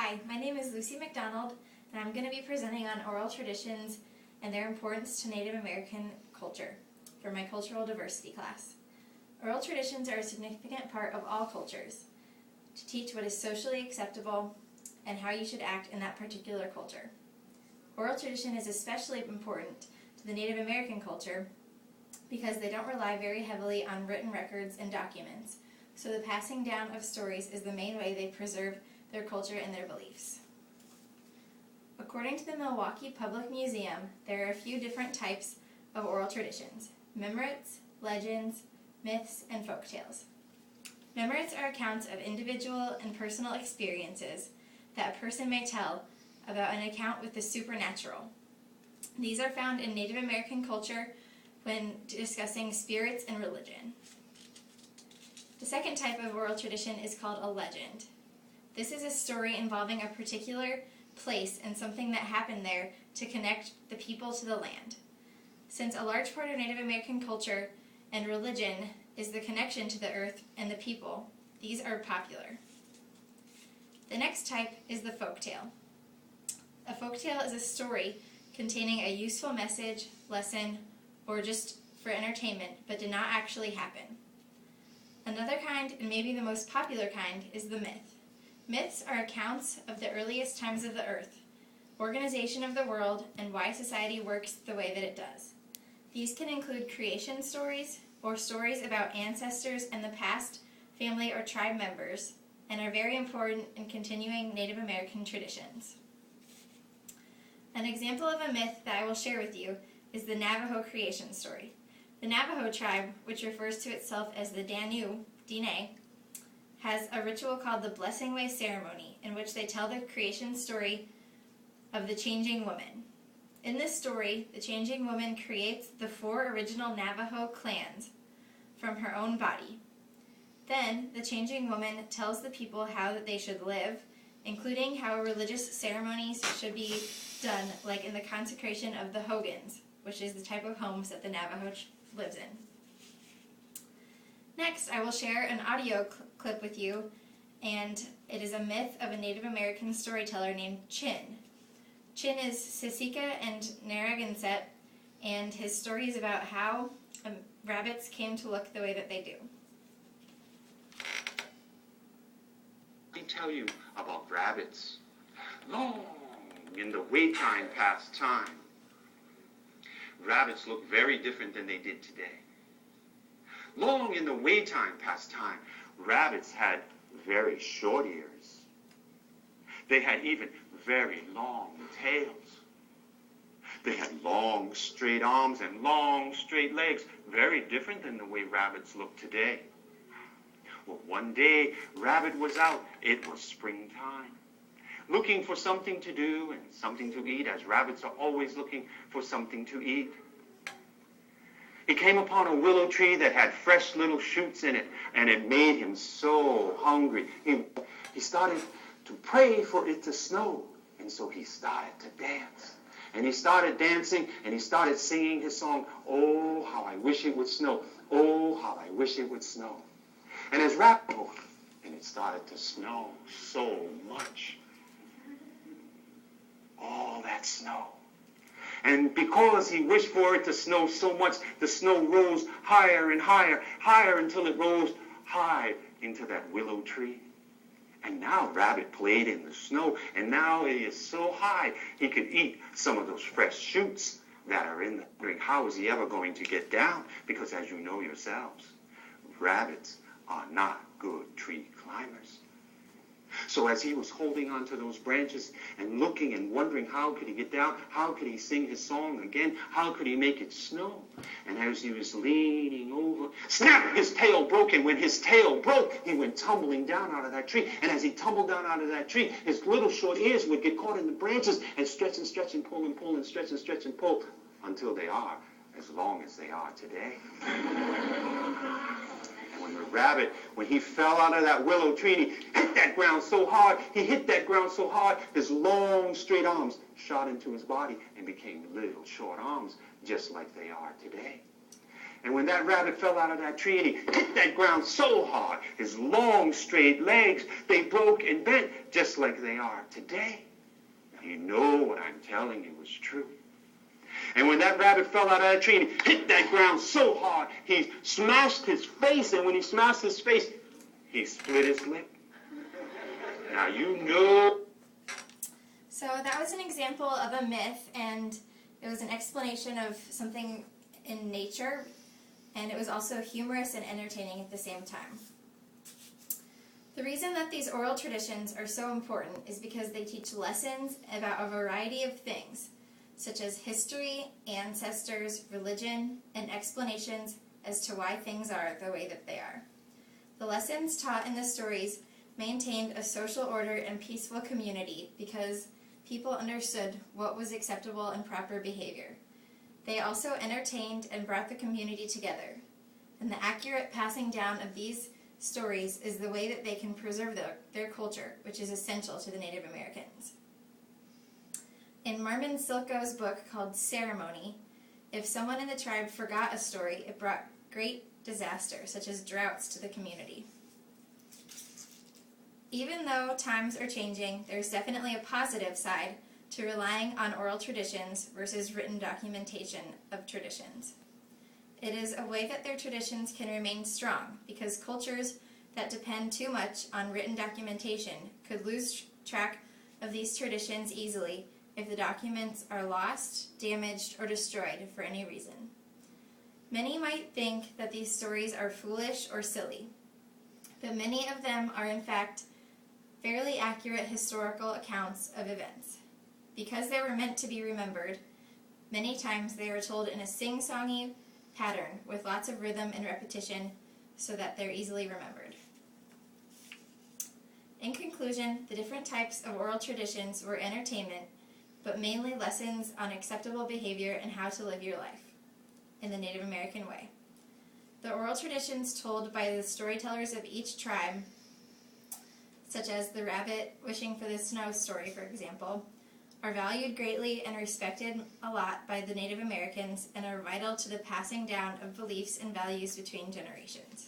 Hi, my name is Lucy MacDonald, and I'm going to be presenting on oral traditions and their importance to Native American culture for my cultural diversity class. Oral traditions are a significant part of all cultures to teach what is socially acceptable and how you should act in that particular culture. Oral tradition is especially important to the Native American culture because they don't rely very heavily on written records and documents, so the passing down of stories is the main way they preserve their culture and their beliefs. According to the Milwaukee Public Museum, there are a few different types of oral traditions: memorits, legends, myths, and folktales. Memorits are accounts of individual and personal experiences that a person may tell about an account with the supernatural. These are found in Native American culture when discussing spirits and religion. The second type of oral tradition is called a legend. This is a story involving a particular place and something that happened there to connect the people to the land. Since a large part of Native American culture and religion is the connection to the earth and the people, these are popular. The next type is the folktale. A folktale is a story containing a useful message, lesson, or just for entertainment, but did not actually happen. Another kind, and maybe the most popular kind, is the myth. Myths are accounts of the earliest times of the earth, organization of the world, and why society works the way that it does. These can include creation stories or stories about ancestors and the past, family, or tribe members, and are very important in continuing Native American traditions. An example of a myth that I will share with you is the Navajo creation story. The Navajo tribe, which refers to itself as the Danu, Diné, has a ritual called the Blessing Way Ceremony, in which they tell the creation story of the changing woman. In this story, the changing woman creates the 4 original Navajo clans from her own body. Then, the changing woman tells the people how that they should live, including how religious ceremonies should be done, like in the consecration of the hogans, which is the type of homes that the Navajo lives in. Next, I will share an audio clip with you, and it is a myth of a Native American storyteller named Chin. Chin is Siksika and Narragansett, and his story is about how rabbits came to look the way that they do. Let me tell you about rabbits. Long in the way time past time, rabbits look very different than they did today. Long in the way time past time, rabbits had very short ears. They had even very long tails. They had long, straight arms and long, straight legs, very different than the way rabbits look today. Well, one day, Rabbit was out. It was springtime, looking for something to do and something to eat, as rabbits are always looking for something to eat. He came upon a willow tree that had fresh little shoots in it, and it made him so hungry. He started to pray for it to snow, and so he started to dance. And he started dancing, and he started singing his song, "Oh, how I wish it would snow. Oh, how I wish it would snow." And as Rabbit, and it started to snow so much. All that snow. And because he wished for it to snow so much, the snow rose higher and higher, higher until it rose high into that willow tree. And now Rabbit played in the snow, and now it is so high he could eat some of those fresh shoots that are in the tree. How is he ever going to get down? Because as you know yourselves, rabbits are not good tree climbers. So as he was holding on to those branches and looking and wondering how could he get down, how could he sing his song again, how could he make it snow? And as he was leaning over, snap, his tail broke, and when his tail broke, he went tumbling down out of that tree. And as he tumbled down out of that tree, his little short ears would get caught in the branches and stretch and pull and pull and stretch and pull until they are as long as they are today. When the rabbit, when he fell out of that willow tree, and he hit that ground so hard, his long, straight arms shot into his body and became little, short arms, just like they are today. And when that rabbit fell out of that tree and he hit that ground so hard, his long, straight legs, they broke and bent just like they are today. Now you know what I'm telling you is true. And when that rabbit fell out of that tree and he hit that ground so hard, he smashed his face, and when he smashed his face, he split his lip. Now you know. So that was an example of a myth, and it was an explanation of something in nature, and it was also humorous and entertaining at the same time. The reason that these oral traditions are so important is because they teach lessons about a variety of things, such as history, ancestors, religion, and explanations as to why things are the way that they are. The lessons taught in the stories maintained a social order and peaceful community because people understood what was acceptable and proper behavior. They also entertained and brought the community together. And the accurate passing down of these stories is the way that they can preserve their culture, which is essential to the Native Americans. In Marmon Silko's book called Ceremony, if someone in the tribe forgot a story, it brought great disaster, such as droughts, to the community. Even though times are changing, there's definitely a positive side to relying on oral traditions versus written documentation of traditions. It is a way that their traditions can remain strong, because cultures that depend too much on written documentation could lose track of these traditions easily if the documents are lost, damaged, or destroyed for any reason. Many might think that these stories are foolish or silly, but many of them are in fact fairly accurate historical accounts of events. Because they were meant to be remembered, many times they are told in a sing-songy pattern with lots of rhythm and repetition so that they're easily remembered. In conclusion, the different types of oral traditions were entertainment, but mainly lessons on acceptable behavior and how to live your life in the Native American way. The oral traditions told by the storytellers of each tribe, such as the rabbit wishing for the snow story, for example, are valued greatly and respected a lot by the Native Americans and are vital to the passing down of beliefs and values between generations.